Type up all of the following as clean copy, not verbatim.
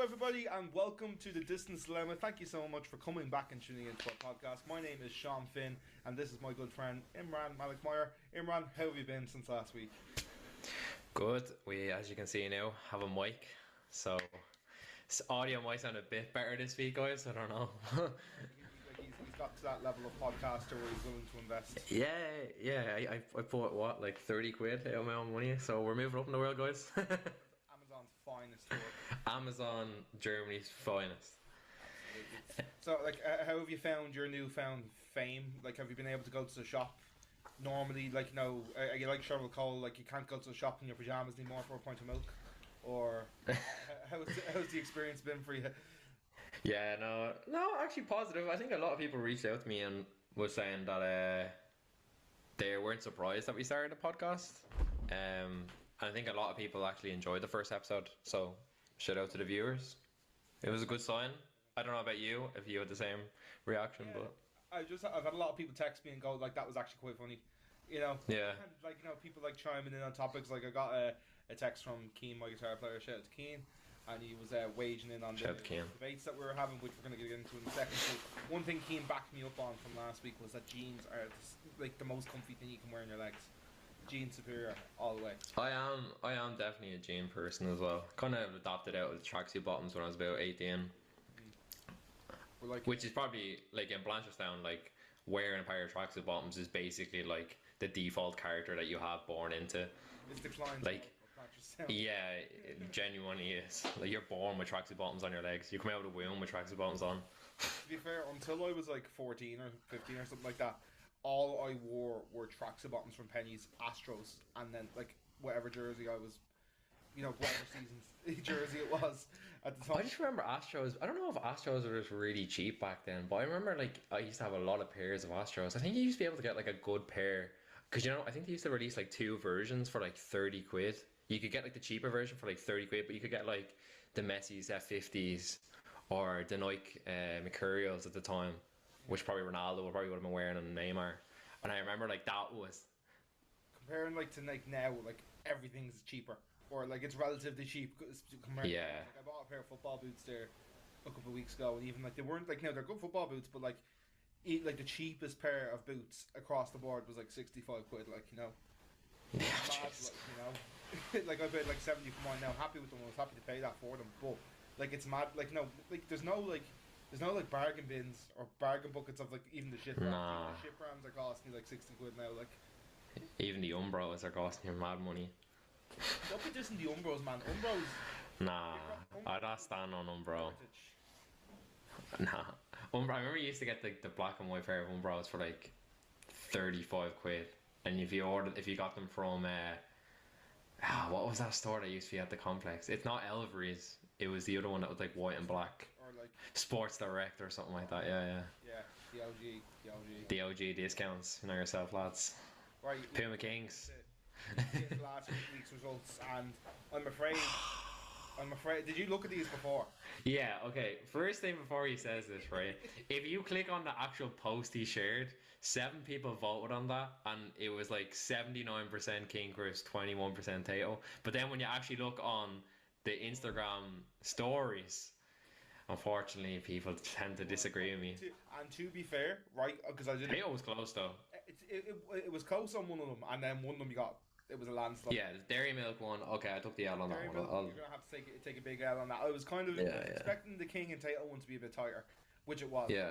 everybody, and welcome to the Distance Dilemma. Thank you so much for coming back and tuning into our podcast. My name is Sean Finn, and this is my good friend Imran Malik Meyer. Imran, how have you been since last week? Good. We, as you can see now, have a mic, so audio might sound a bit better this week, guys. I don't know. He's got to that level of podcaster where he's willing to invest. Yeah. I put what, like 30 quid out of my own money, so we're moving up in the world, guys. Amazon's finest store. Amazon, Germany's finest. So, how have you found your newfound fame? Like, have you been able to go to the shop normally? Like, are you like Cheryl Cole? Like, you can't go to the shop in your pajamas anymore for a pint of milk? Or how's the experience been for you? Yeah, no, actually positive. I think a lot of people reached out to me and was saying that they weren't surprised that we started a podcast. I think a lot of people actually enjoyed the first episode, so shout out to the viewers. It was a good sign. I don't know about you, if you had the same reaction, but I've had a lot of people text me and go like, that was actually quite funny, Yeah. And, people like chiming in on topics. Like, I got a text from Keane, my guitar player. Shout out to Keane. And he was waging in on the debates that we were having, which we're going to get into in a second. So one thing Keane backed me up on from last week was that jeans are like the most comfy thing you can wear on your legs. Jeans superior all the way. I am definitely a jean person as well. Kind of adopted out of the tracksuit bottoms when I was about 18. Which is probably, like, in Blanchardstown, like, wearing a pair of tracksuit bottoms is basically like the default character that you have born into. It's declined. Like, yeah, it genuinely is. Like, you're born with tracksuit bottoms on your legs. You come out of the womb with tracksuit bottoms on. To be fair, until I was like 14 or 15 or something like that, all I wore were tracksuit bottoms from Penny's, Astros, and then like whatever jersey I was, whatever season's jersey it was at the time. I just remember Astros. I don't know if Astros were just really cheap back then, but I remember like I used to have a lot of pairs of Astros. I think you used to be able to get like a good pair because I think they used to release like two versions for like 30 quid. You could get like the cheaper version for like 30 quid, but you could get like the Messi's F50s or the Nike Mercurials at the time, which probably Ronaldo probably would have been wearing, and Neymar. And I remember like that was comparing like to like now, like everything's cheaper or like it's relatively cheap compared. Yeah. Like, I bought a pair of football boots there a couple of weeks ago, and even like they weren't like they're good football boots, but like the cheapest pair of boots across the board was like 65 quid, Yeah, mad, like I paid like 70 for mine now. I'm happy with them. I was happy to pay that for them, but like it's mad. Like there's no bargain bins or bargain buckets of like even the shit brands. Nah. The shit brands are costing you like 60 quid now. Like even the Umbros are costing you mad money. Don't be dissing the Umbros, man. Umbros. Nah, I'd not stand on Umbro. Nah, Umbro. I remember you used to get the black and white pair of Umbros for like 35 quid, and if you got them from what was that store that used to be at the complex? It's not Elvery's. It was the other one that was like white and black. Or like Sports Direct or something like that. Yeah, the LG. The OG discounts. You know yourself, lads. Right. Puma Kings. Last week's results, and I'm afraid. Did you look at these before? Yeah, okay. First thing before he says this, right? If you click on the actual post he shared, 7 people voted on that, and it was like 79% King Chris, 21% Tato. But then when you actually look on the Instagram stories, unfortunately, people tend to disagree with me. And to be fair, right, because I didn't. Tato was close though. It was close on one of them, and then one of them you got. It was a landslide. Yeah, the Dairy Milk one. Okay, I took the L on that one. You're gonna have to take a big L on that. I was kind of expecting the King and Tato one to be a bit tighter, which it was. Yeah.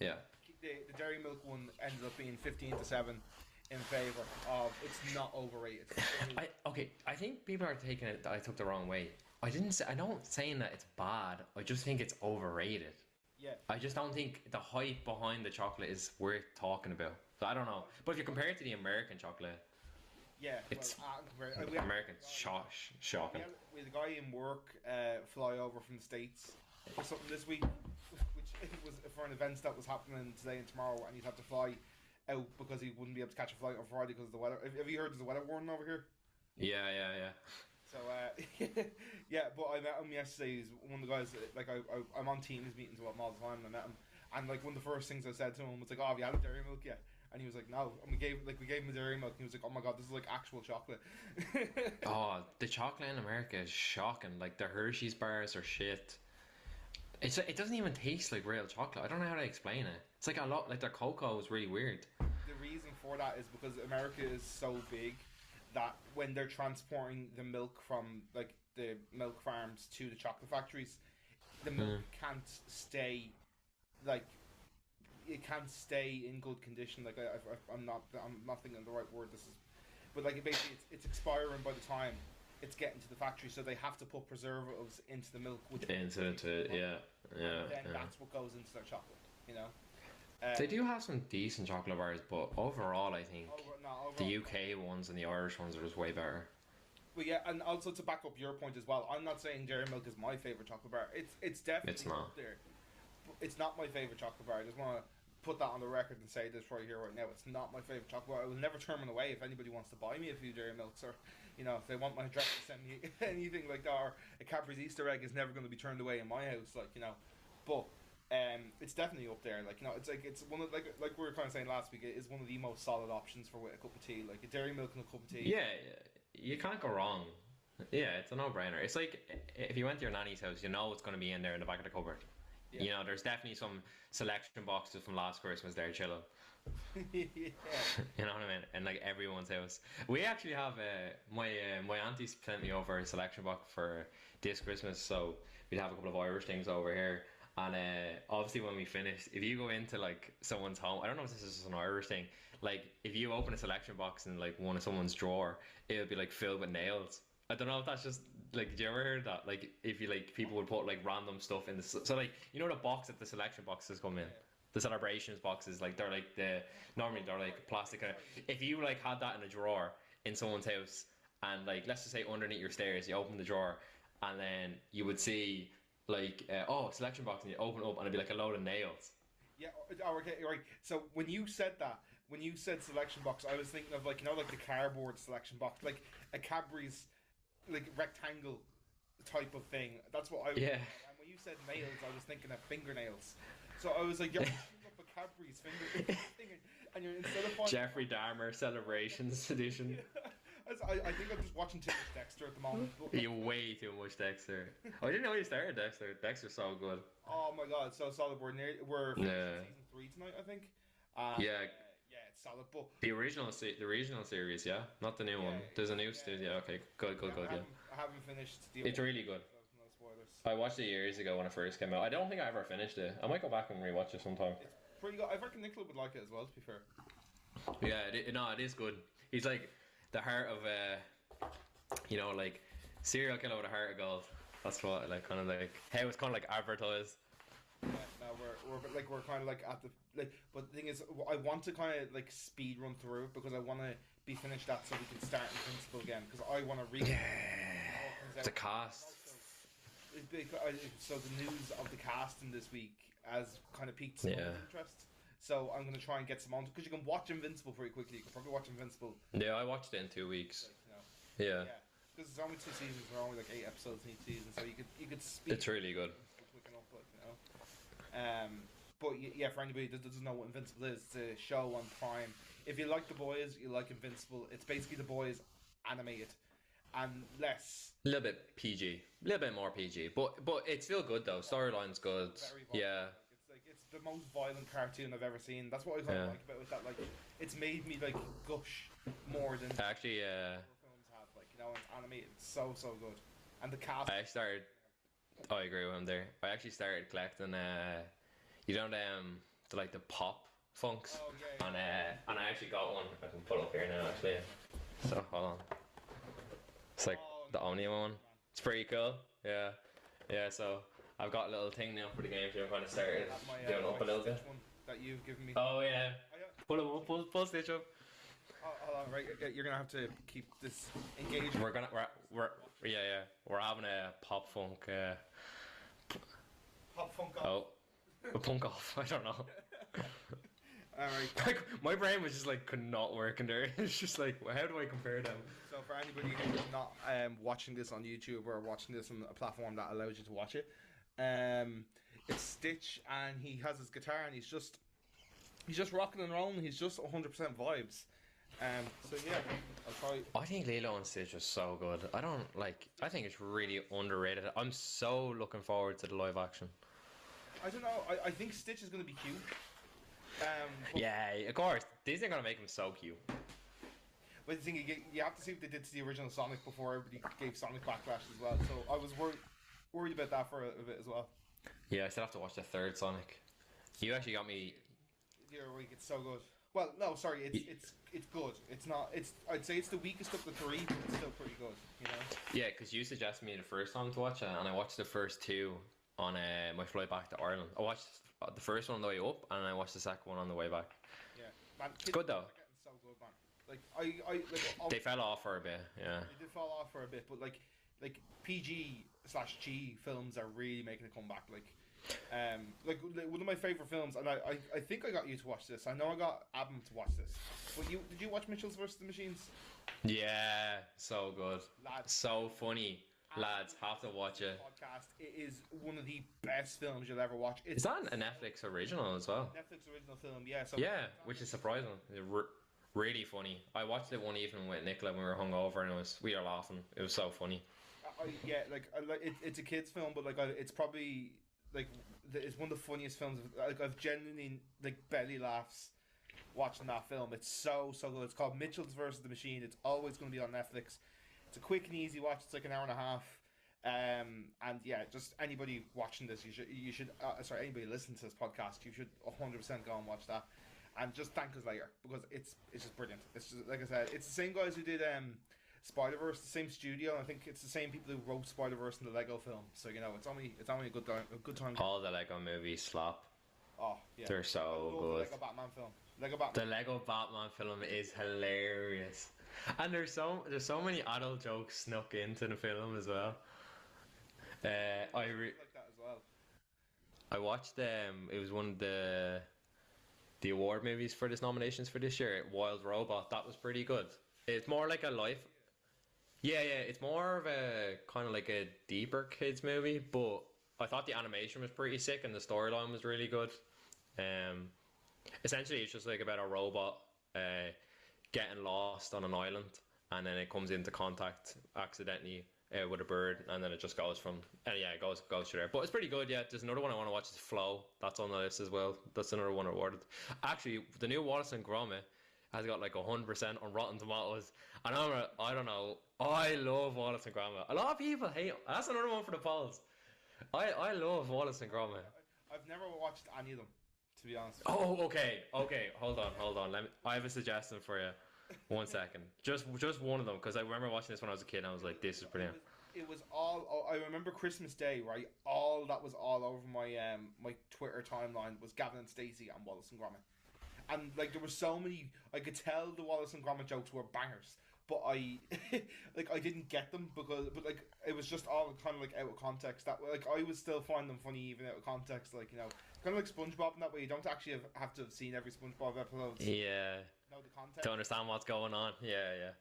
The Dairy Milk one ended up being 15-7 in favour of. It's not overrated. I think people are taking it that I took the wrong way. I don't saying that it's bad. I just think it's overrated. Yeah. I just don't think the hype behind the chocolate is worth talking about. So I don't know. But if you compare it to the American chocolate. Yeah, it's American's shocking. We had a guy in work fly over from the States for something this week, which was for an event that was happening today and tomorrow, and he'd have to fly out because he wouldn't be able to catch a flight on Friday because of the weather. Have you heard there's a weather warning over here? Yeah. So yeah, but I met him yesterday. He's one of the guys. Like I'm on Teams meetings with him all the time, and I met him. And like one of the first things I said to him was like, "Oh, have you had a Dairy Milk yet?" And he was like, no. And we gave him a dairy milk, and he was like, oh my god, this is like actual chocolate. Oh, the chocolate in America is shocking. Like the Hershey's bars are shit. It doesn't even taste like real chocolate. I don't know how to explain it. It's like a lot like their cocoa is really weird. The reason for that is because America is so big that when they're transporting the milk from like the milk farms to the chocolate factories, the milk can't stay like it can't stay in good condition. Like I'm not thinking of the right word. This is, but like basically it's expiring by the time it's getting to the factory, so they have to put preservatives into the milk, which yeah. Then that's what goes into their chocolate. You know. They do have some decent chocolate bars, but overall, I think the UK ones and the Irish ones are just way better. Well, yeah, and also to back up your point as well, I'm not saying Dairy Milk is my favorite chocolate bar. It's definitely up there. It's not my favorite chocolate bar. I just want to put that on the record and say this right here, right now. It's not my favorite chocolate bar. I will never turn one away if anybody wants to buy me a few Dairy Milks, or if they want my address to send me anything like that, or a Cadbury's Easter egg is never going to be turned away in my house, but. It's definitely up there. It's one of like we were kind of saying last week. It is one of the most solid options for with a cup of tea, like a dairy milk and a cup of tea. Yeah, you can't go wrong. Yeah, it's a no-brainer. It's like if you went to your nanny's house, it's going to be in there in the back of the cupboard. Yeah. There's definitely some selection boxes from last Christmas there chilling. Yeah. You know what I mean? And like everyone's house. We actually have my auntie sent me over a selection box for this Christmas, so we'd have a couple of Irish things over here. And obviously when we finish, if you go into like someone's home, I don't know if this is an Irish thing, like if you open a selection box in like one of someone's drawer, it'll be like filled with nails. I don't know if that's just like, did you ever hear that? Like if you like people would put like random stuff in the so like the box that the selection boxes come in, the celebrations boxes, like they're like normally they're like plastic. If you like had that in a drawer in someone's house, and like let's just say underneath your stairs, you open the drawer, and then you would see. Like, selection box, and you open it up, and it'd be like a load of nails. Yeah, okay, right. So when you said selection box, I was thinking of like the cardboard selection box, like a Cadbury's like rectangle type of thing. That's what I was thinking. And when you said nails, I was thinking of fingernails. So I was like, you're picking up a Cadbury's finger thing, and you're instead of Jeffrey Dahmer Celebrations Edition. I think I'm just watching too much Dexter at the moment. You way too much Dexter. I didn't know you started Dexter. Dexter's so good. Oh my god, so solid. We're finishing season 3 tonight, I think. Yeah, it's solid. But the original series, yeah, not the new one. There's a new studio. Yeah, okay, good. I haven't finished. It's really good. No spoilers. I watched it years ago when it first came out. I don't think I ever finished it. I might go back and rewatch it sometime. It's pretty good. I reckon Nicola would like it as well. To be fair. Yeah, it is good. He's like the heart of like serial killer with a heart of gold. That's what like kind of like how it's kind of like advertised. Yeah, no, we're kind of like at the like, but the thing is, I want to kind of like speed run through it because I want to be finished that so we can start Invincible again because I want to read. Yeah, the cast. So the news of the casting this week has kind of piqued some interest. So I'm going to try and get some on because you can watch Invincible pretty quickly. You can probably watch Invincible. Yeah, I watched it in 2 weeks. Like, yeah. Because there's only 2 seasons. There are only like 8 episodes in each season, so you could speed. It's really good. But yeah, for anybody that doesn't know what Invincible is, it's a show on Prime. If you like The Boys, you like Invincible. It's basically The Boys animated and less. A little bit PG, a little bit more PG, but it's still good though. Storyline's good. Yeah. It's the most violent cartoon I've ever seen. That's what I kind of like about it. That like it's made me like gush more than actually films have. Like it's animated. It's so good, and the cast. I agree with him there. I actually started collecting the pop funks, and I actually got one. I can put it up here now actually. So hold on. It's like the Omni one. It's pretty cool. Yeah. So I've got a little thing now for the game. So I'm kind of started doing it up a little bit. That you've given me. Oh yeah. Pull it up. Pull Stitch up. Hold on, right. You're gonna have to keep this engaged. We're We're having a pop funk. Pop funk off. Oh, a punk off. I don't know. Alright. Like my brain was just like could not work in there. It's just like, how do I compare them? So for anybody who's not watching this on YouTube or watching this on a platform that allows you to watch it, it's Stitch and he has his guitar and he's just He's just rocking and rolling. He's just 100% vibes. So yeah, I'll try. I think Lilo and Stitch is so good. I think it's really underrated. I'm so looking forward to the live action. I don't know. I think Stitch is going to be cute. Yeah, of course. Disney are going to make him so cute. But the thing, you have to see what they did to the original Sonic before everybody gave Sonic backlash as well. So I was worried about that for a bit as well. Yeah, I still have to watch the third Sonic. You actually got me. The other week, it's so good. Well, no, sorry, it's good. It's not. I'd say it's the weakest of the three, but it's still pretty good. You know. Yeah, because you suggested me the first time to watch it, and I watched the first two on my flight back to Ireland. I watched the first one on the way up, and I watched the second one on the way back. Yeah, man, it's good though. Getting so good, man. Like they fell off for a bit. Yeah, they did fall off for a bit, but like PG/G films are really making a comeback. Like one of my favorite films, and I think I got you to watch this. I know I got Adam to watch this. But did you watch Mitchells vs. the Machines? Yeah, so good. Lads, so funny. Lads, have to watch it. Podcast. It is one of the best films you'll ever watch. Is that a Netflix original as well? Netflix original film, yeah. So yeah, which is surprising. Really funny. I watched it one evening with Nicola when we were hungover, and we were laughing. It was so funny. It's a kids' film, but it's probably it's one of the funniest films. I've genuinely belly laughs watching that film. It's so good. It's called Mitchells vs. the Machine. It's always going to be on Netflix. It's a quick and easy watch. It's like an hour and a half. And yeah, just anybody watching this, you should anybody listening to this podcast, you should 100% go and watch that. And just thank us later, because it's just brilliant. It's just, like I said, it's the same guys who did Spider-Verse, the same studio. I think it's the same people who wrote Spider-Verse and the Lego film. So it's only a good time. All the Lego movies slap. Oh yeah, they're so good. The Lego Batman film. The Lego Batman film is hilarious, and there's so many adult jokes snuck into the film as well. Like that as well. I watched it was one of the award movies for this nominations for this year. Wild Robot. That was pretty good. It's more like a life. Yeah, it's more of a kind of like a deeper kids movie, but I thought the animation was pretty sick and the storyline was really good. Essentially, it's just like about a robot getting lost on an island, and then it comes into contact accidentally with a bird, and then it just goes from it goes through there. But it's pretty good. Yeah, there's another one I want to watch is Flow. That's on the list as well. That's another one awarded. Actually, the new Wallace and Gromit has got 100% on Rotten Tomatoes, and I don't know. I love Wallace and Gromit. A lot of people hate him. That's another one for the polls. I love Wallace and Gromit. I've never watched any of them, to be honest. Oh, okay. Hold on. I have a suggestion for you. 1 second. Just one of them, because I remember watching this when I was a kid and I was like, this is brilliant. It was all. I remember Christmas Day, right? All that was all over my my Twitter timeline was Gavin and Stacey and Wallace and Gromit, and there were so many. I could tell the Wallace and Gromit jokes were bangers, but I I didn't get them but it was just all kind of out of context. That I would still find them funny even out of context. Kind of like SpongeBob in that way. You don't actually have to have seen every SpongeBob episode. Yeah. Know the context. To understand what's going on. Yeah.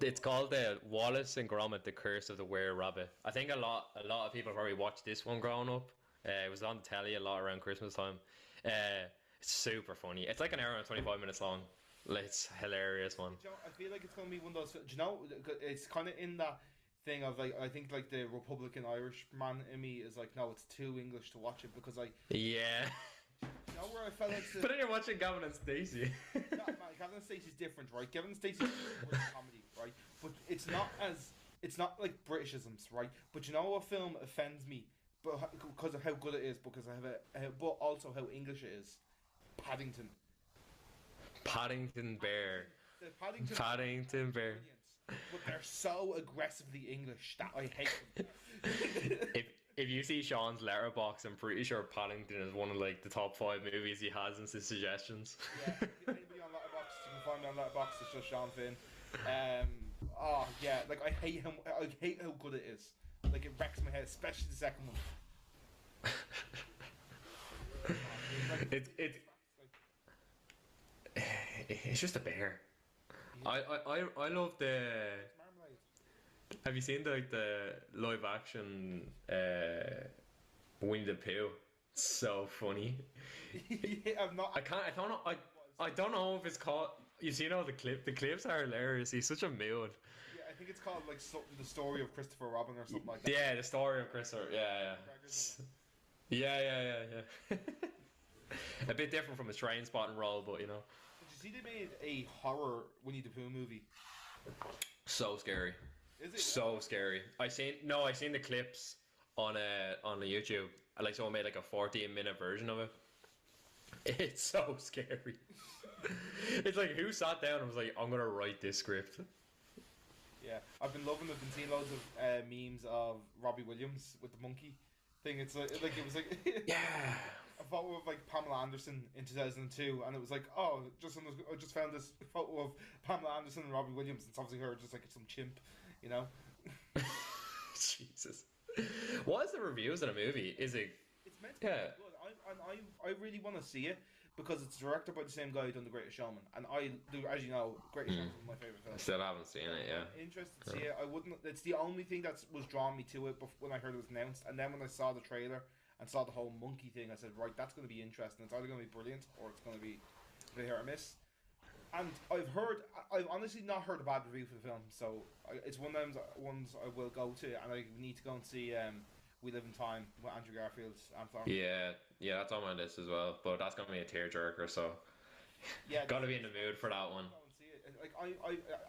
It's called Wallace and Gromit: The Curse of the Were-Rabbit. I think a lot of people probably watched this one growing up. It was on the telly a lot around Christmas time. It's super funny. It's like an hour and 25 minutes long. It's hilarious one. I feel like it's going to be one of those. Do you know? It's kind of in that thing of I think the Republican Irish man in me is no, it's too English to watch it because Yeah. You know where I fell into. But then you're watching Gavin and Stacey. Man, Gavin and Stacey's different, right? Gavin and Stacey's comedy, right? But it's not like Britishisms, right? But you know what film offends me, but because of how good it is, because I have but also how English it is. Paddington Bear. Paddington Bear. But they're so aggressively English that I hate them. If you see Sean's letterbox, I'm pretty sure Paddington is one of the top 5 movies he has in his suggestions. Yeah, anybody on Letterboxd, you can find me on Letterboxd. It's just Sean Finn. Oh yeah, I hate him. I hate how good it is. It wrecks my head, especially the second one. It's just a bear. I love the. Have you seen the live action Winnie the Pooh? So funny. Yeah, I'm not. I don't know if it's called. You see, the clip. The clips are hilarious. He's such a mood. Yeah, I think it's called like something. The story of Christopher Robin or something like that. Yeah, the story of Christopher. Yeah. Yeah. A bit different from his train spotting role, but Did you see they made a horror Winnie the Pooh movie? So scary. Is it? So scary. I seen the clips on the YouTube. Like someone made like a 14-minute version of it. It's so scary. It's like, who sat down and was like, I'm gonna write this script? Yeah, I've been seeing loads of memes of Robbie Williams with the monkey thing. It's like it was like Yeah. a photo of like Pamela Anderson in 2002, and it was like, oh, I just found this photo of Pamela Anderson and Robbie Williams. It's obviously her, just like some chimp, Jesus. What is the reviews of the movie? Is it? It's meant to be good. I really want to see it because it's directed by the same guy who done The Greatest Showman, and I do, as you know, Greatest Showman is my favorite film. I still haven't seen it. Yeah. I'm interested to see it. I wouldn't. It's the only thing that was drawing me to it when I heard it was announced, and then when I saw the trailer and saw the whole monkey thing, I said, right, that's going to be interesting. It's either going to be brilliant or it's going to be really hit or miss. And I've honestly not heard a bad review for the film, so it's one of those ones I will go to, and I need to go and see We Live in Time with Andrew Garfield's Anthony. Yeah, that's on my list as well, but that's gonna be a tearjerker, so yeah, gotta be in the mood for that one. Go and see it. Like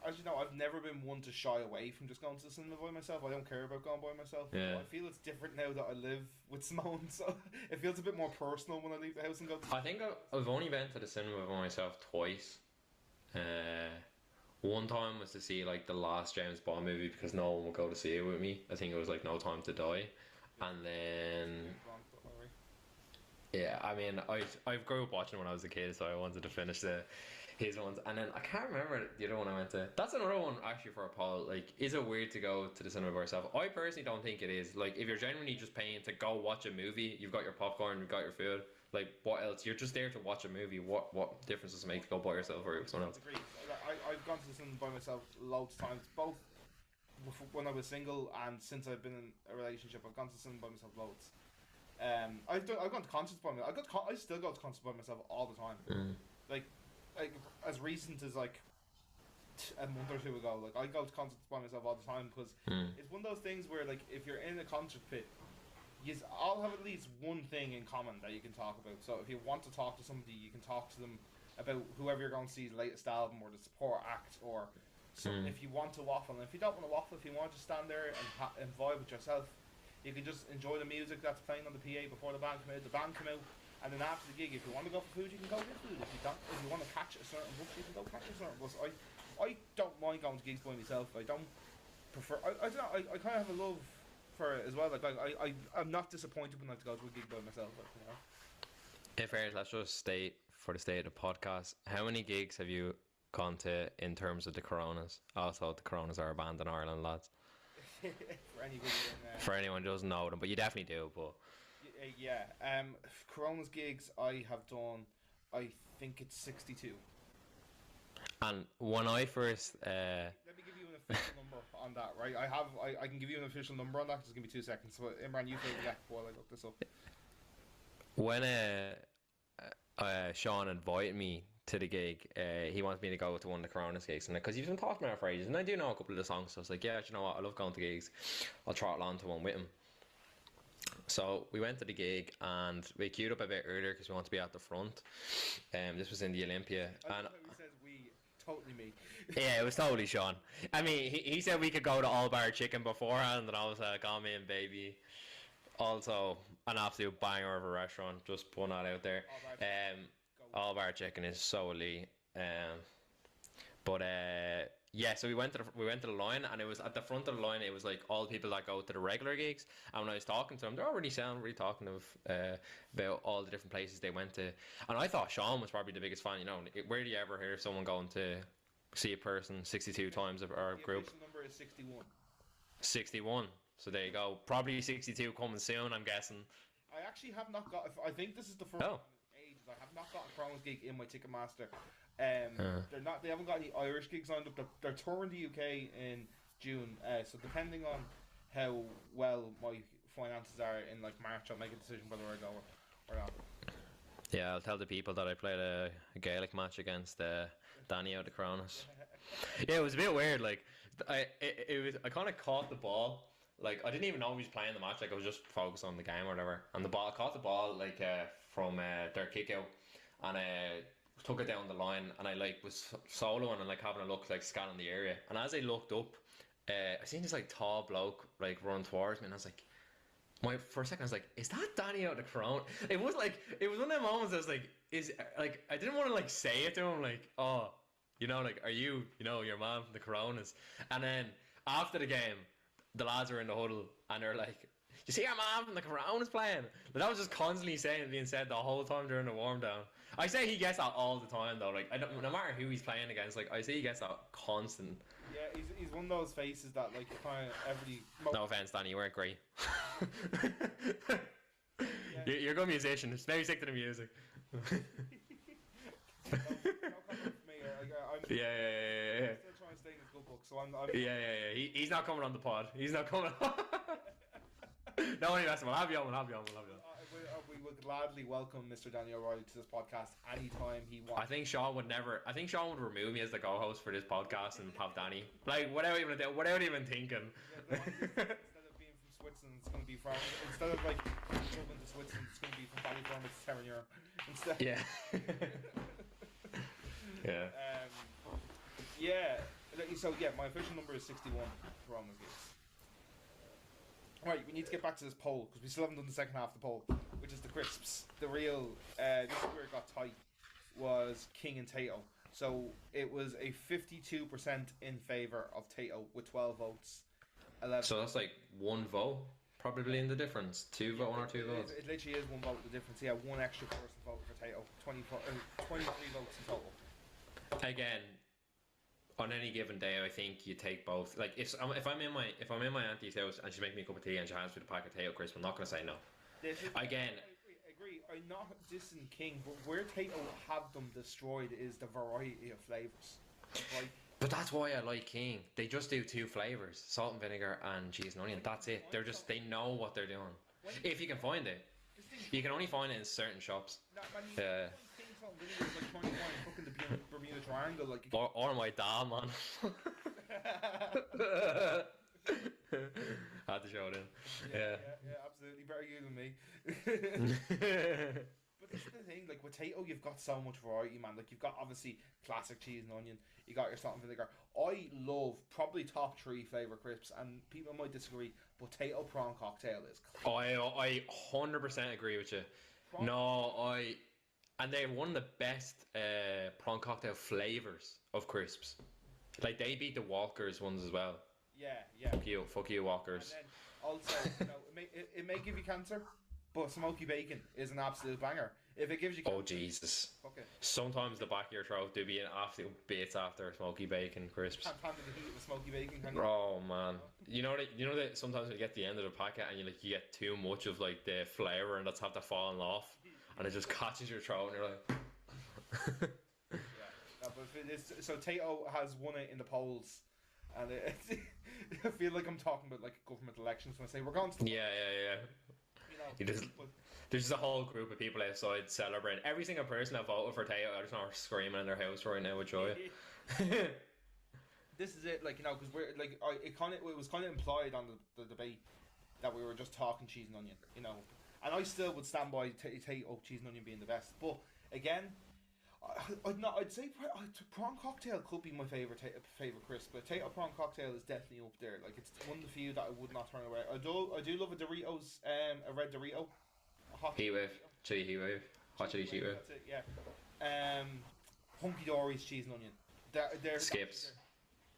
as you know, I've never been one to shy away from just going to the cinema by myself. I don't care about going by myself. Yeah. I feel it's different now that I live with Simone, so it feels a bit more personal when I leave the house and go. I think I've only been to the cinema by myself twice. One time was to see like the last James Bond movie because no one would go to see it with me. I think it was like No Time to Die, and then yeah, I mean I grew up watching when I was a kid, so I wanted to finish his ones, and then I can't remember the other one I went to. That's another one actually for Paul. Like, is it weird to go to the cinema by yourself? I personally don't think it is. Like, if you're genuinely just paying to go watch a movie, you've got your popcorn, you've got your food. Like, what else? You're just there to watch a movie. What difference does it make to go by yourself or someone else? I've gone to the cinema by myself loads of times, both when I was single and since I've been in a relationship. I've gone to the cinema by myself loads. I've gone to concerts by myself. I still go to concerts by myself all the time. Like as recent as like a month or two ago. Like, I go to concerts by myself all the time because it's one of those things where, like, if you're in a concert pit, you all have at least one thing in common that you can talk about. So if you want to talk to somebody, you can talk to them about whoever you're going to see's latest album or the support act, or if you want to waffle. And if you don't want to waffle, if you want to stand there and vibe with yourself, you can just enjoy the music that's playing on the PA before the band come out. The band come out, and then after the gig, if you want to go for food, you can go get food. If you want to catch a certain bus, you can go catch a certain bus. I don't mind going to gigs by myself. I don't prefer. I don't know. I kind of have a love for it as well. Like, I'm not disappointed when I have to go to a gig by myself. Like, you know. In fairness, let's just state for the state of the podcast, how many gigs have you gone to in terms of the Coronas? Also, the Coronas are a band in Ireland, lads. For anyone who doesn't know them, but you definitely do. But yeah, Corona's gigs I have done, I think it's 62. And when I first let me give you an official number on that, right? I can give you an official number on that. Just give me 2 seconds. So, Imran, you fill the gap while I look this up. When Sean invited me to the gig, he wanted me to go to one of the Coronas gigs, and because he's been talking about it for ages, and I do know a couple of the songs, so I was like, yeah, you know what, I love going to gigs, I'll trot along to one with him. So we went to the gig and we queued up a bit earlier because we wanted to be at the front. This was in the Olympia, and he says we, totally me. Yeah, it was totally Sean. I mean, he said we could go to All Bar Chicken beforehand, and I was like, oh man, baby. Also, an absolute banger of a restaurant, just putting that out there. All Bar Chicken is so elite. Yeah, so we went to the line, and it was at the front of the line. It was like all the people that go to the regular gigs, and when I was talking to them, they're already talking about all the different places they went to. And I thought Sean was probably the biggest fan. You know, where do you ever hear someone going to see a person 62 times or a group? The number is 61. 61. So there you go. Probably 62 coming soon, I'm guessing. I actually have not got. I think this is the first. Ages. I have not got a Coronas gig in my Ticketmaster. They're not. They haven't got any Irish gigs lined up. They're touring the UK in June. So depending on how well my finances are in like March, I'll make a decision whether I go Right on. Yeah, I'll tell the people that I played a Gaelic match against Danny out of Coronas. Yeah, it was a bit weird. Like, I kind of caught the ball. Like, I didn't even know he was playing the match. Like, I was just focused on the game or whatever. And I caught the ball like from their kick out, and took it down the line. And I like was soloing and like having a look, like scanning the area. And as I looked up, I seen this like tall bloke like run towards me, and I was like. For a second, I was like, "Is that Danny out of the Crown?" It was one of them moments. I was like, I didn't want to like say it to him, like, "Oh, like, are you, your man from the Coronas?" And then after the game, the lads were in the huddle, and they're like, "You see our man from the Coronas playing?" But that was just constantly being said the whole time during the warm down. I say he gets that all the time though. Like, no matter who he's playing against, like I say he gets that constant. Yeah, he's one of those faces that like kind of every. No offense, Danny, you weren't great. Yeah. You're a good musician. Just maybe stick to the music. No comment from me. Yeah. I'm still trying to stay in his good book, so I'm Yeah. He's not coming on the pod. He's not coming on. No, anyway, we'll have you on. We would gladly welcome Mr. Daniel O'Reilly to this podcast anytime he wants. I think Sean would remove me as the co-host for this podcast and have Danny, like, without even thinking. Yeah, instead of being from Switzerland, it's going to be from. Instead of like traveling to Switzerland, it's going to be from Ballyfermot to Terranure. Instead. Yeah. Yeah. So my official number is 61 for Romans Gates. Right, we need to get back to this poll because we still haven't done the second half of the poll, which is the crisps. The real, this is where it got tight, was King and Tato. So it was a 52% in favour of Tato with 12 votes. 11. So that's like one vote, probably in the difference. One or two votes. It literally is one vote the difference. Yeah, one extra person voted for Tato. 23 votes in total. Again, on any given day, I think you take both. Like if I'm in my auntie's house and she makes me a cup of tea and she hands me the pack of Tato crisps, I'm not going to say no. Again, I agree. I'm not dissing King, but where Tato have them destroyed is the variety of flavours. Like, but that's why I like King. They just do two flavours: salt and vinegar and cheese and onion. That's it. They know what they're doing. If you can find it, you can only find it in certain shops. Fucking the Bermuda Triangle, like or my dad, man. Had to show it in. Yeah, absolutely. Better you than me. But this is the thing, like with Tato, you've got so much variety, man. Like you've got obviously classic cheese and onion. You got your salt and vinegar. I love probably top 3 flavour crisps, and people might disagree, but Tato prawn cocktail is. I 100% agree with you. And they're one of the best prawn cocktail flavours of crisps. Like they beat the Walkers ones as well. Yeah. Fuck you, Walkers. And then also, it may give you cancer, but smoky bacon is an absolute banger. If it gives you cancer, oh Jesus! fuck it. Sometimes the back of your throat do be an absolute bits after smoky bacon crisps. Can't handle the heat of smoky bacon. Can you? Oh man, you know that sometimes when you get to the end of the packet and you get too much of like the flavour and that's have to falling off, and it just catches your throat and you're like. So Tato has won it in the polls, and I feel like I'm talking about like government elections when I say we're going to. Yeah. There's just a whole group of people outside celebrating. Every single person that voted for Tato, I just know are screaming in their house right now with joy. This is it, like because we're like it was kind of implied on the debate that we were just talking cheese and onion, and I still would stand by Tato cheese and onion being the best. But again, I'd say prawn cocktail could be my favorite crisp, but Tato prawn cocktail is definitely up there. Like it's one of the few that I would not turn away. I do love a Doritos, a red Dorito, hot heat wave, chili heat wave, hot chili heat wave. That's it, yeah. Hunky Dory's cheese and onion. They're Skips.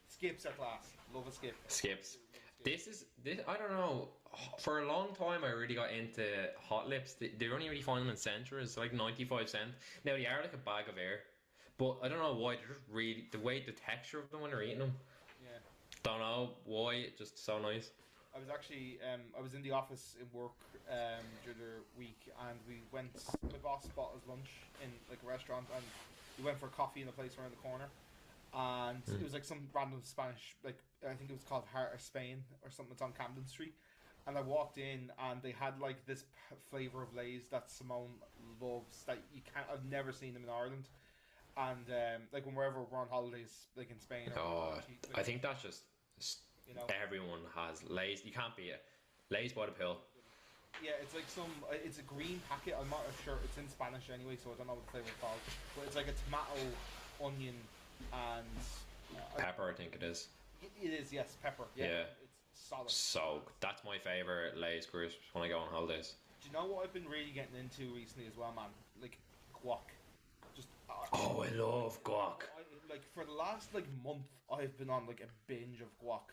Skips are class. Love a skip. Skips. This I don't know. For a long time, I really got into Hot Lips. They only really find them in Centras, like 95 cents. Now they are like a bag of air, but I don't know why. They're just really the texture of them when they're eating them. Yeah. Don't know why. It's just so nice. I was actually I was in the office in work the other week, and my boss bought us lunch in like a restaurant, and we went for coffee in a place around the corner. And it was like some random Spanish, like I think it was called Heart of Spain or something. It's on Camden Street, and I walked in and they had like this flavor of Lay's that Simone loves that you can't. I've never seen them in Ireland, and like whenever we're on holidays, like in Spain. Or like, I think that's just everyone has Lay's. You can't beat it. Lay's by the pill. Yeah, it's like it's a green packet. I'm not sure. It's in Spanish anyway, so I don't know what the flavor is called. But it's like a tomato, onion, and pepper. I think it is. It is, yes, pepper. Yeah. It's solid. So that's my favorite Lay's crisps when I go on holidays. Do you know what I've been really getting into recently as well, man? Like guac. Just. I love guac. Like for the last like month, I've been on like a binge of guac.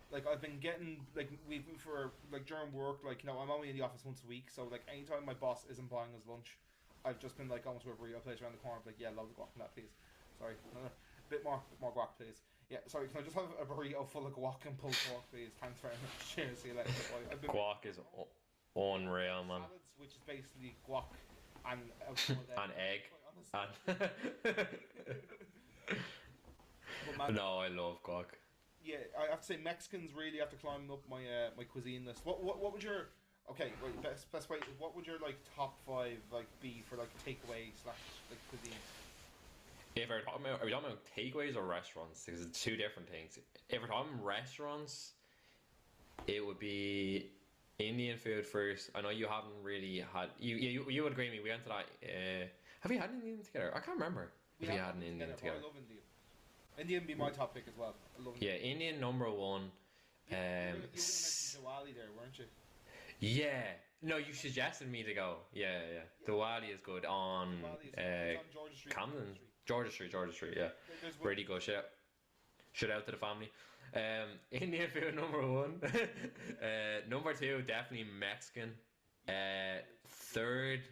Like I've been getting like for during work, like I'm only in the office once a week, so like anytime my boss isn't buying us lunch, I've just been like going to a burrito place around the corner, like loads of guac from that, please. Sorry, a bit more guac, please. Yeah, sorry, can I just have a burrito full of guac and pulled pork, please? Thanks very much. Cheers, see you later. Guac is unreal, man. Salads, which is basically guac and an egg. No, I love guac. Yeah, I have to say Mexicans really have to climb up my my cuisine list. What would your best way? What would your like top 5 like be for like takeaway / like cuisine? If we're talking about, are we talking about takeaways or restaurants? Because it's two different things. If we're talking restaurants, it would be Indian food first. I know you haven't really had. You would agree with me. We went to that. Have we had an Indian together? I can't remember if we had an Indian together. I love Indian. Indian would be my top pick as well. I love Indian. Yeah, Indian number 1. You were going to mention Diwali there, weren't you? Yeah. No, you suggested me to go. Yeah. Diwali is good on, on Georgia Street. Camden. Georgia Street, yeah. Really good. Shout out to the family. Indian food number 1. Number 2, definitely Mexican. Third,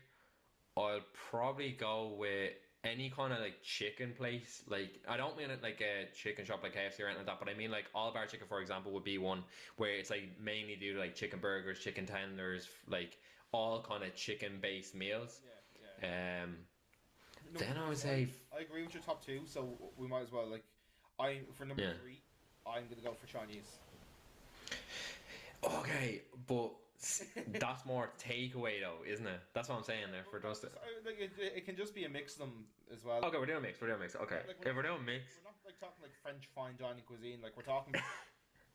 I'll probably go with any kind of like chicken place. Like I don't mean it like a chicken shop like KFC or anything like that, but I mean like All Bar Chicken, for example, would be one where it's like mainly do like chicken burgers, chicken tenders, like all kind of chicken based meals. Yeah. Then I would say I agree with your top 2, so we might as well for number 3, I'm gonna go for Chinese. Okay, but that's more takeaway though, isn't it? That's what I'm saying there for just it can just be a mix of them as well. Okay, we're doing a mix. Okay, if we're doing a mix, we're not like talking like French fine dining cuisine. Like we're talking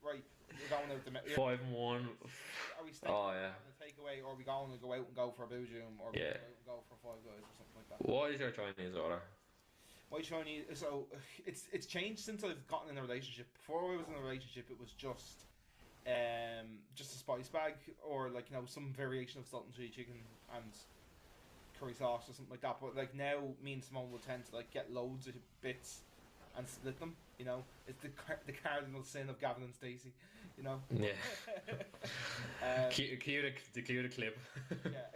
right. We're going out the 5 and 1. Are we staying the takeaway, or are we going to go out and go for a boojum, or go for Five Guys or something like that? What is your Chinese order? My Chinese, so it's changed since I've gotten in a relationship. Before I was in a relationship, it was just a spice bag, or like some variation of salt and chili chicken and curry sauce or something like that. But like now, me and Simone will tend to like get loads of bits and split them. It's the cardinal sin of Gavin and Stacey. Yeah. Cue the clip. Yeah.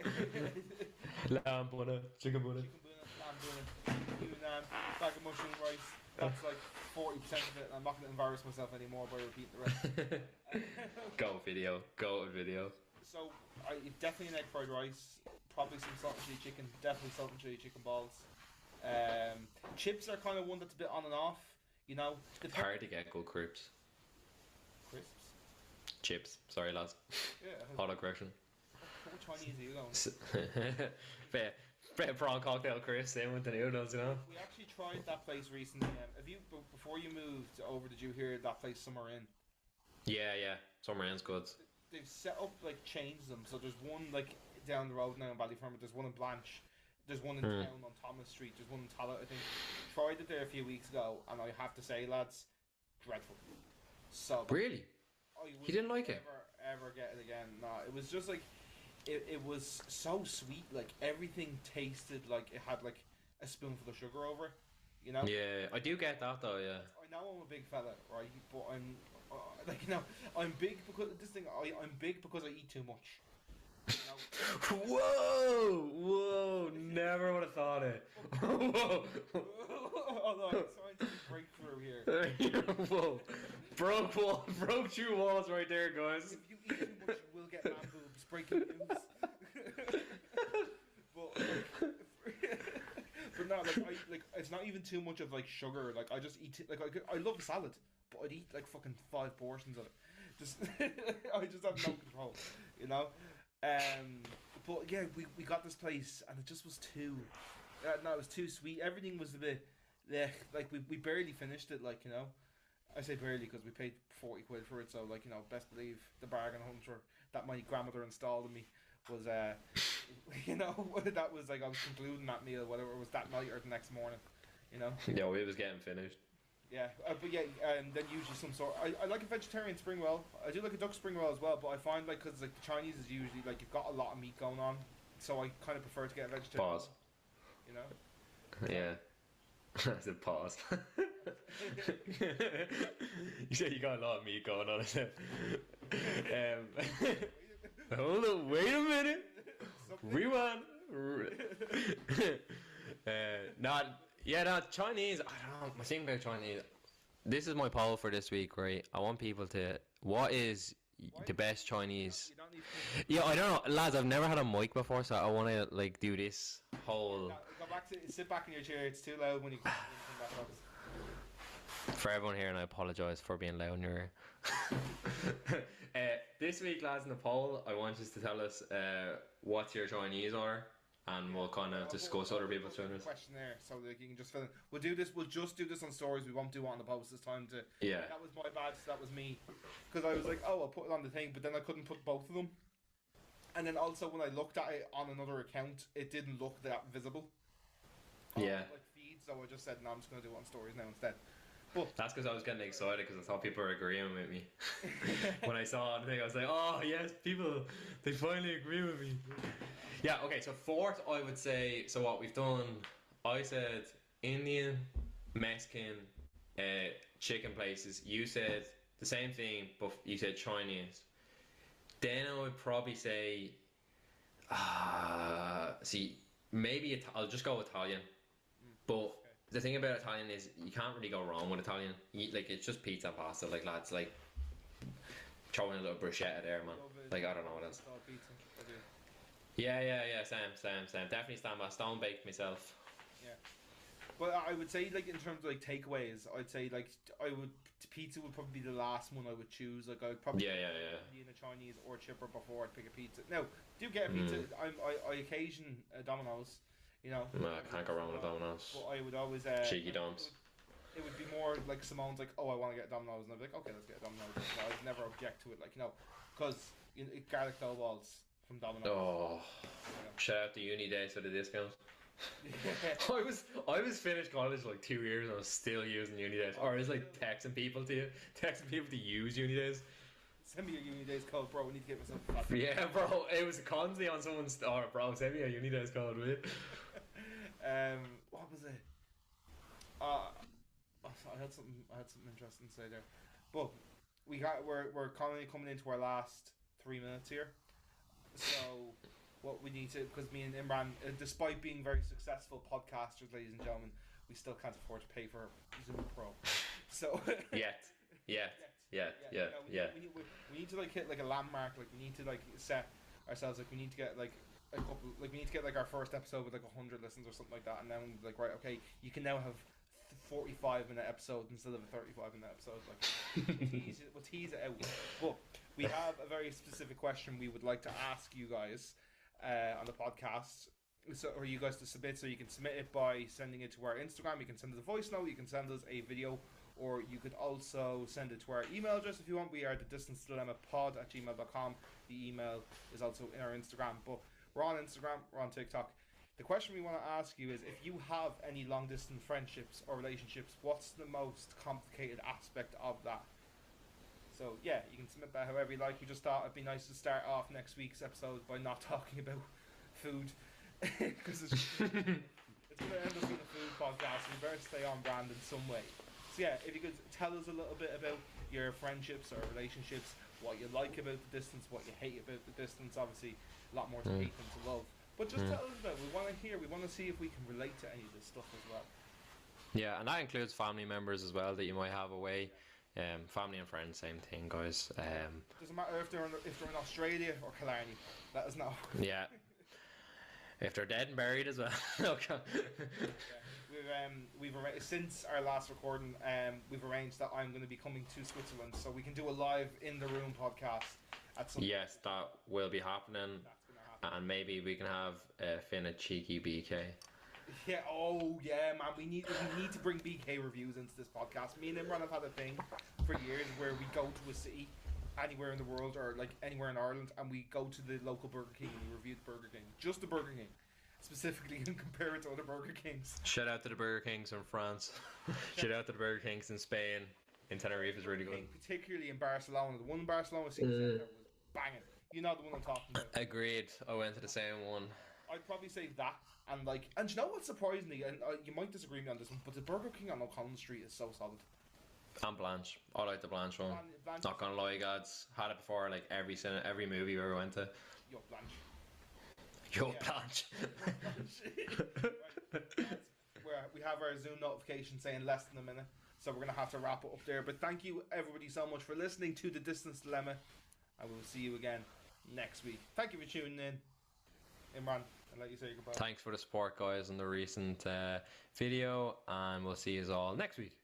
Lamb butter, chicken butter. Lamb butter, Yunnan, bag of mushroom rice. That's like 40% of it. I'm not going to embarrass myself anymore by repeating the rest. Go video. So, definitely an egg fried rice. Probably some salt and chili chicken. Definitely salt and chili chicken balls. Chips are kind of one that's a bit on and off. Hard to get good crisps. Chips. Sorry, lads. Yeah. Auto correction. What Chinese are you going? Bit of prawn cocktail crisps in with the noodles, We actually tried that place recently. Before you moved over, did you hear that place Summer Inn? Yeah. Summer Inn's good. They've set up like chains of them. So there's one like down the road now in Ballyfermot. There's one in Blanche. There's one in town on Thomas Street. There's one in Tallaght, I think. Tried it there a few weeks ago, and I have to say, lads, dreadful. So really, you didn't like it? Ever get it again? No, it was just like it was so sweet. Like everything tasted like it had like a spoonful of sugar over. Yeah, I do get that though. Yeah. I know I'm a big fella, right? But I'm big because this thing. I'm big because I eat too much. Whoa! Never would have thought it. Whoa! Although I'm scientific breakthrough here. Whoa! Broke 2 walls right there, guys. If you eat too much, you will get man boobs. Breaking news. But no, it's not even too much of like sugar. Like I just eat like I love salad, but I'd eat like fucking 5 portions of it. Just I just have no control, you know. But yeah, we got this place and it just was too. No, it was too sweet. Everything was a bit. Like we barely finished it. Like, you know, I say barely because we paid 40 quid for it. So like, you know, best believe the bargain hunter that my grandmother installed in me was you know, that was like I was concluding that meal, whether it was that night or the next morning, you know. Yeah, it was getting finished. Yeah, but yeah, and then usually some sort. I like a vegetarian spring roll. I do like a duck spring roll as well, but I find like because like the Chinese is usually like you've got a lot of meat going on, so I kind of prefer to get a vegetarian. Pause. You know. Yeah. I said pause. You said you got a lot of meat going on. I said, hold on, wait a minute. Rewind. Not Chinese. I don't know. My thing about Chinese. This is my poll for this week, right? I want people to. What is the best Chinese? Yeah, I don't know, lads. I've never had a mic before, so I want to like do this whole. Go back to sit back in your chair. It's too loud when you come back up. For everyone here, and I apologise for being loud in your ear. This week, lads, in the poll, I want you to tell us what your Chinese are, and we'll kind of discuss other people's Chinese. Questionnaire, so that you can just fill in. We'll do this. We'll just do this on stories. We won't do it on the post this time. Yeah. That was my bad. So that was me, because I was like, oh, I'll put it on the thing, but then I couldn't put both of them. And then also when I looked at it on another account, it didn't look that visible. Yeah. Like feed, so I just said, no, I'm just going to do it on stories now instead. But that's because I was getting excited because I thought people were agreeing with me. When I saw the thing, I was like, oh yes, people, they finally agree with me. Yeah, okay, so fourth I would say, so what we've done, I said Indian, Mexican, chicken places. You said the same thing, but you said Chinese. Then I would probably say, maybe I'll just go Italian. But the thing about Italian is you can't really go wrong with Italian. Like it's just pizza and pasta. Like lads, like throwing a little bruschetta there, man. Like I don't know what else. Yeah. Same. Definitely stand by stone baked myself. Yeah. But I would say like in terms of like takeaways, I'd say like pizza would probably be the last one I would choose. Like I would probably be in a Chinese or chipper before I'd pick a pizza. Now, do get a pizza. I occasion Domino's. You know, no, I can't go wrong with Domino's. But I would always cheeky Doms. It would be more like Simone's like, oh, I want to get Domino's, and I'd be like, okay, let's get Domino's. You know, I'd never object to it, like, you know, because garlic dough balls from Domino's. Oh, shout out to uni days for the discounts. I was finished college like 2 years and I was still using uni days, or I was like texting people to use uni days. Send me your uni days code, bro. We need to get myself a flat. Yeah, bro. It was constantly on someone's store, bro. Send me a uni days code, will you? What was it? I had something interesting to say there, but we're coming into our last 3 minutes here. So what we need to, because me and Imran, despite being very successful podcasters, ladies and gentlemen, we still can't afford to pay for Zoom Pro. So yet. We need to like hit like a landmark. Like we need to like set ourselves. Like we need to get like a couple. Like we need to get like our first episode with like 100 listens or something like that. And then like right, okay, you can now have 45-minute episode instead of a 35-minute episode. Like we'll tease it out. But we have a very specific question we would like to ask you guys on the podcast. So, or you guys to submit. So you can submit it by sending it to our Instagram. You can send us a voice note. You can send us a video. Or you could also send it to our email address if you want. We are thedistancedilemma@gmail.com. The email is also in our Instagram. But we're on Instagram, we're on TikTok. The question we want to ask you is, if you have any long distance friendships or relationships, what's the most complicated aspect of that? So yeah, you can submit that however you like. We just thought it'd be nice to start off next week's episode by not talking about food, because it's going to end up being a food podcast. We better stay on brand in some way. So yeah, if you could tell us a little bit about your friendships or relationships, what you like about the distance, what you hate about the distance. Obviously, a lot more to hate than to love. But just tell us about it. We want to hear. We want to see if we can relate to any of this stuff as well. Yeah, and that includes family members as well that you might have away. Family and friends, same thing, guys. Doesn't matter if they're in Australia or Killarney. Let us know. Yeah. If they're dead and buried as well. Okay. Yeah. we've arranged, since our last recording, we've arranged that I'm going to be coming to Switzerland, so we can do a live in the room podcast at some. Yes, that will be happening. That's going to happen. And maybe we can have Finn a cheeky BK. Yeah. Oh yeah, man. We need to bring BK reviews into this podcast. Me and Imran have had a thing for years where we go to a city anywhere in the world or like anywhere in Ireland, and we go to the local Burger King and we review the Burger King, just the Burger King, specifically, and compare it to other Burger Kings. Shout out to the Burger Kings in France. Shout out to the Burger Kings in Spain. In Tenerife is really good. Particularly in Barcelona. The one in Barcelona city centre was banging. You know the one I'm talking about. Agreed. I went to the same one. I'd probably say that, and you know what surprised me, and you might disagree with me on this one, but the Burger King on O'Connell Street is so solid. And Blanche. I like the Blanche one. Blanche. Not gonna lie, guys. Had it before, like every movie we ever went to. Yo, Blanche. Yo, Yeah. Blanche. Right. We have our Zoom notification saying less than a minute, so we're gonna have to wrap it up there. But thank you everybody so much for listening to The Distance Dilemma, and we'll see you again next week. Thank you for tuning in. Imran, I'll let you say goodbye. Thanks for the support, guys, on the recent video, and we'll see you all next week.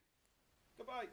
Goodbye.